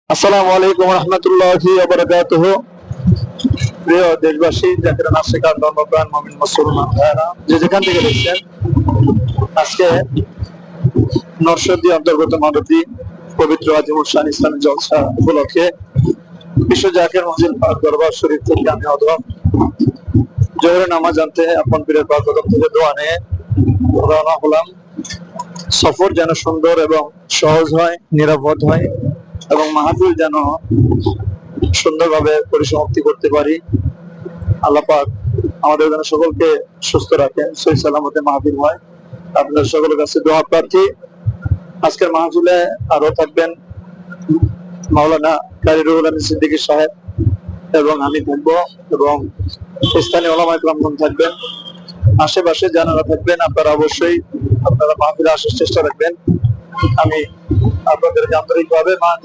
আসসালামু আলাইকুম রহমতুল্লাহি ওয়া বারাকাতুহু। প্রিয় দেশবাসী, জাকির নাসিকার ধর্মপ্রাণ মুমিন মুসলমান ভাইরা, যে যেখান থেকে দেখছেন, আজকে নরসিংদী অন্তর্গত মারুতি পবিত্র আজিমুল শান ইসলামী জলসা উপলক্ষে বিশ্ব জাকির মসজিদ পাক দরবার শরীফ থেকে আমি অধম জোহরের নামাজ আনতে আপন পীরের পাক কদম থেকে দোয়া নিয়ে রওনা হলাম। সফর যেন সুন্দর এবং সহজ হয়, নিরাপদ হয় এবং মাহফিল যেন সুন্দরভাবে পরিসমাপ্তি করতে পারি। আল্লাহ পাক আমাদের যেন সকলকে সুস্থ রাখেন, সহি সালামতে মাহফিল হয়। আপনাদের সকলের কাছে দোয়া প্রার্থী। আজকের মাহফিলে আরো থাকবেন মাওলানা কারি রুহুল আমিন সিদ্দিকী সাহেব এবং আমি থাকবো, এবং স্থানীয় ওলামায়ে কেরাম থাকবেন। আশেপাশে যারা থাকবেন আপনারা অবশ্যই আপনারা মাহফিলে আসার চেষ্টা রাখবেন। আমি আপনাদের আন্তরিকভাবে